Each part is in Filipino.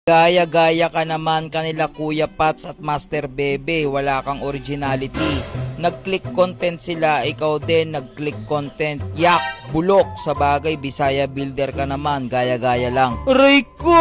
Gaya-gaya ka naman kanila Kuya Pats at Master Bebe, wala kang originality. Nag-click content sila, ikaw din nag-click content. Yak, bulok, sa bagay Bisaya builder ka naman, gaya-gaya lang. Aray ko!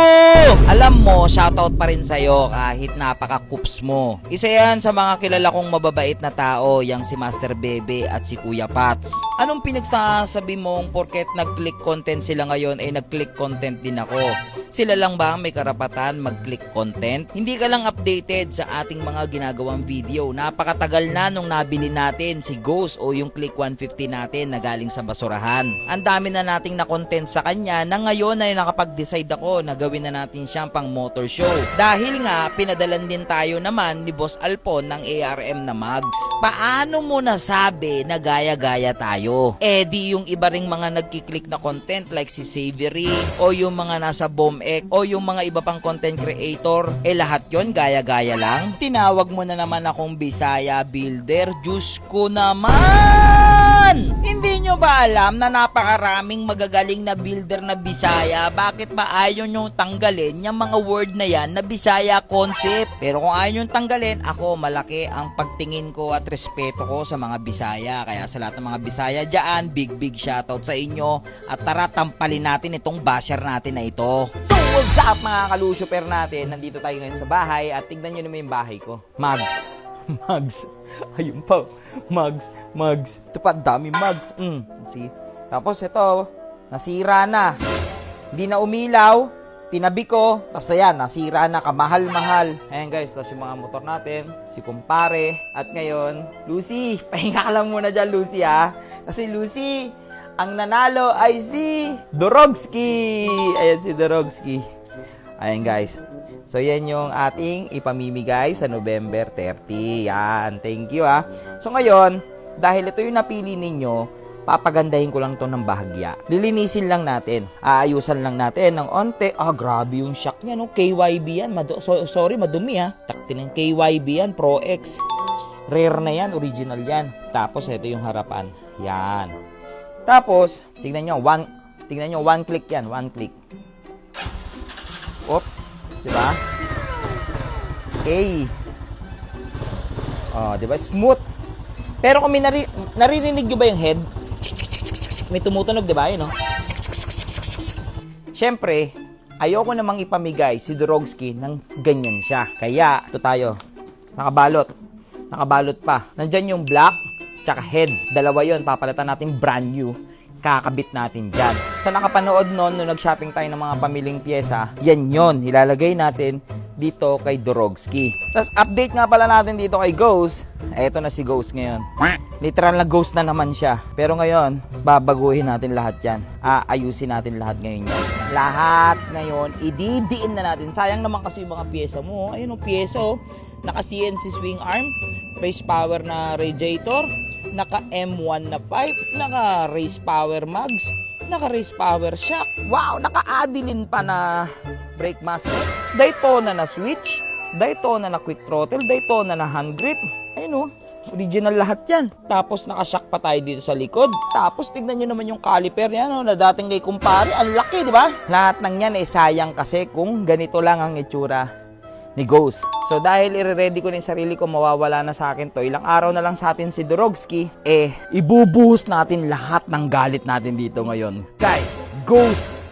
Alam mo, shoutout pa rin sa'yo kahit napaka-coops mo. Isa yan sa mga kilala kong mababait na tao, yang si Master Bebe at si Kuya Pats. Anong pinagsasabi mong porket nag-click content sila ngayon ay nag-click content din ako? Sila lang ba may karapatan mag-click content? Hindi ka lang updated sa ating mga ginagawang video. Napakatagal na nung nabili natin si Ghost o yung Click 150 natin na galing sa basurahan. Ang dami na nating na-content sa kanya na ngayon ay nakapag-decide ako na gawin na natin siyang pang motor show. Dahil nga, pinadalan din tayo naman ni Boss Alpon ng ARM na mugs. Paano mo nasabi na gaya-gaya tayo? Eh di yung iba ring mga nagkiklik na content like si Savory o yung mga nasa BOMX o yung mga iba pang content creator, eh lahat yon gaya-gaya lang. Tinawag mo na naman akong Bisaya builder. Diyos ko naman! Hindi nyo ba alam na napakaraming magagaling na builder na Bisaya? Bakit ba ayaw nyo tanggalin yung mga word na yan na Bisaya concept? Pero kung ayaw nyo tanggalin, ako malaki ang pagtingin ko at respeto ko sa mga Bisaya. Kaya sa lahat ng mga Bisaya dyan, big shoutout sa inyo. At tara, tampalin natin itong basher natin na ito. So what's up mga kalusyuper natin? Nandito tayo ngayon sa bahay at tignan nyo naman yung bahay ko. Mugs. Mugs. Ayun pa. Mugs. Ito pa, dami mugs. See? Tapos ito, nasira na. Hindi na umilaw. Tinabi ko. Tapos ayan, nasira na. Kamahal-mahal. Ayan guys, tapos yung mga motor natin. Si kumpare. At ngayon, Lucy. Pahinga ka lang muna dyan, Lucy ha. Kasi Lucy, ang nanalo ay si Dorogski. Ayan si Dorogski. Ayan guys. So yan yung ating ipamimigay sa November 30. Yan. Thank you ha. So ngayon, dahil ito yung napili ninyo, papagandahin ko lang to ng bahagya. Lilinisin lang natin. Aayusan lang natin ng onte. Grabe yung shock niya, no? KYB yan. Sorry, madumi ha. Taktin ng KYB yan. Pro X. Rare na yan. Original yan. Tapos ito yung harapan. Yan. Tapos, tingnan nyo, one click yan, one click. Op, diba? Okay. Diba? Smooth. Pero kung naririnig nyo ba yung head? May tumutunog, diba? Yun, no? Siyempre, ayoko namang ipamigay si Dorogski ng ganyan siya. Kaya, ito tayo. Nakabalot. Nakabalot pa. Nandyan yung black, tsaka head. Dalawa yon, papalitan natin brand new. Kakabit natin dyan. Sa nakapanood nung nag-shopping tayo ng mga pamiling pyesa, yan yon, ilalagay natin dito kay Dorogski. Tapos update nga pala natin dito kay Ghost. Eto na si Ghost ngayon. Literal na ghost na naman siya. Pero ngayon, babaguhin natin lahat yan. Ayusin natin lahat ngayon yan. Lahat ngayon, ididiin na natin. Sayang naman kasi yung mga pyesa mo. Ayun o, pyesa o. Naka CNC swing arm, race power na radiator, naka M1 na pipe, naka race power mugs, naka race power shock. Wow, naka Adeline pa na brake master, Daytona na switch, Daytona na quick throttle, Daytona na hand grip. Ayun o, original lahat yan. Tapos naka-shock pa tayo dito sa likod. Tapos tignan nyo naman yung caliper yan o, na dating kay kumpare. Ang laki, di ba? Lahat ng yan sayang kasi kung ganito lang ang itsura ni Ghost. So dahil i-ready ko na yung sarili ko, mawawala na sa akin to. Ilang araw na lang sa atin si Dorogski, ibubuhos natin lahat ng galit natin dito ngayon. Kay Ghost,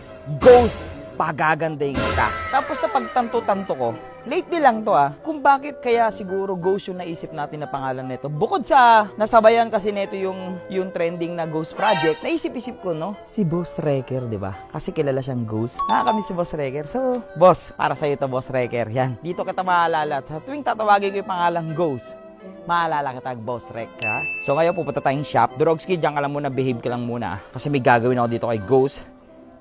pagagandahin kita. Tapos na pagtanto-tanto ko, lately lang to kung bakit kaya siguro Ghost yung naisip natin na pangalan nito. Bukod sa nasabayan kasi nito yung trending na Ghost Project, naisip-isip ko, no? Si Boss Wrecker, di ba? Kasi kilala siyang Ghost. Nakakamiss si Boss Wrecker. So, Boss, para sa'yo to, Boss Wrecker. Yan. Dito kita maalala. Tuwing tatawagin ko yung pangalang Ghost, maalala kita, Boss Wreck, ha? So, ngayon pupunta tayong shop. Dorogski, diyan ka lang muna, behave ka lang muna. Kasi may gagawin ako dito kay Ghost.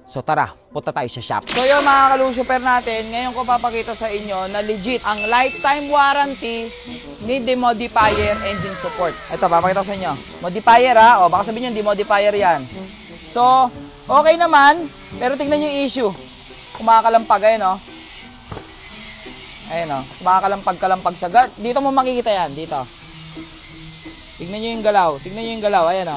So tara, punta tayo sa shop. So yung mga kalusyuper natin, ngayon ko papakita sa inyo na legit ang lifetime warranty ni Demodifier engine support. Ito, papakita ko sa inyo. Modifier baka sabihin nyo, demodifier yan. So, okay naman, pero tignan nyo yung issue. Kumakalampag, ayun Ayun kumakalampag-kalampag siya. Dito mo makikita yan, dito. Tignan nyo yung galaw, ayun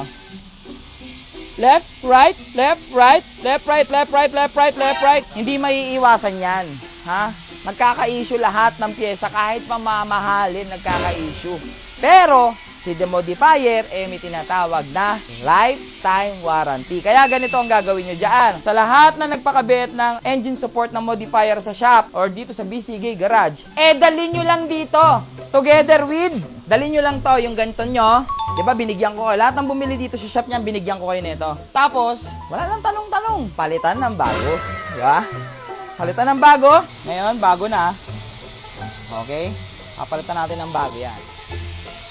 Left, right, left, right, left, right, left, right, left, right, left, right. Hindi maiiwasan yan. ha? Nagkaka-issue lahat ng pyesa, kahit pamamahalin, nagkaka-issue. Pero, si demodifier, may tinatawag na lifetime warranty. Kaya ganito ang gagawin nyo dyan. Sa lahat na nagpakabit ng engine support ng modifier sa shop or dito sa BCG Garage, dalhin nyo lang dito. Together with, dalhin nyo lang to, yung ganito nyo. Diba, binigyan ko kayo. Lahat ng bumili dito sa shop niyan, binigyan ko kayo nito. Tapos, wala lang tanong-tanong. Palitan ng bago. Diba? Palitan ng bago. Ngayon, bago na. Okay? Papalitan natin ng bago yan.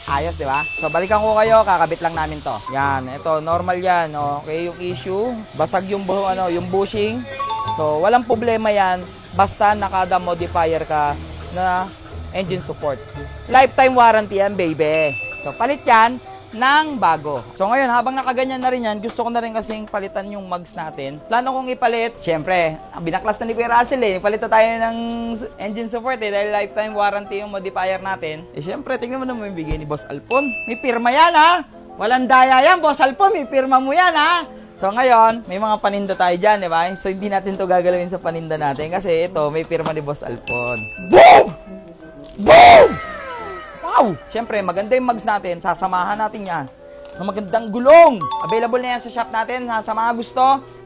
Ayos, di ba? So, balikan ko kayo, kakabit lang namin to. Yan, ito, normal yan, okay, yung issue, basag yung, yung bushing. So, walang problema yan, basta nakada modifier ka na engine support. Lifetime warranty yan, baby. So, palit yan ng bago. So, ngayon, habang nakaganyan na rin yan, gusto ko na rin kasing palitan yung mugs natin. Plano kong ipalit, syempre, binaklas na ni Kuya Russell ipalit na tayo ng engine support dahil lifetime warranty yung modifier natin. Syempre, tingnan mo naman yung bigay ni Boss Alpon. May pirma yan, ha? Walang daya yan, Boss Alpon, may pirma mo yan, ha? So, ngayon, may mga paninda tayo dyan, di ba? So, hindi natin to gagalawin sa paninda natin kasi ito, may pirma ni Boss Alpon. Boom! Boom! Wow! Siyempre, maganda yung mugs natin. Sasamahan natin yan ng magandang gulong. Available na yan sa shop natin. Sa mga gusto,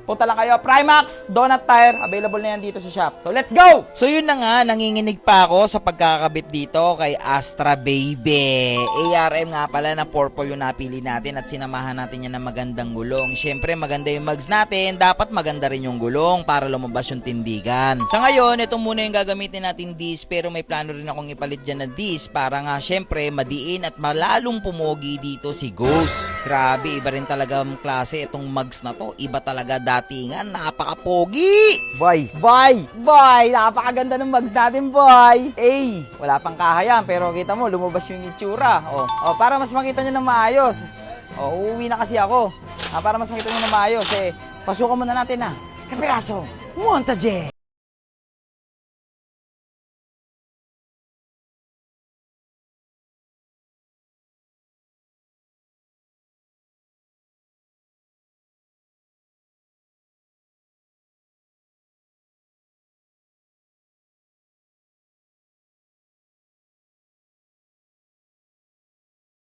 punta lang kayo. Primax, Donut Tire, available na yan dito sa shop. So, let's go! So, yun na nga, nanginginig pa ako sa pagkakabit dito kay Astra Baby. ARM nga pala na purple yung napili natin at sinamahan natin yan ng magandang gulong. Siyempre, maganda yung mugs natin. Dapat maganda rin yung gulong para lumabas yung tindigan. Sa ngayon, ito muna yung gagamitin natin disc, pero may plano rin akong ipalit dyan na disc para nga, siyempre, madiin at malalong pumogi dito si Ghost. Grabe, iba rin talaga ang klase itong mugs na to. Iba talaga datingan, napaka-pogi! Boy! Napakaganda ng mugs natin, boy! Wala pang kahayan, pero kita mo, lumabas yung itsura. Para mas makita nyo na maayos. Uuwi na kasi ako. Para mas makita nyo na maayos, pasukan muna natin na. Kapiraso, montaje!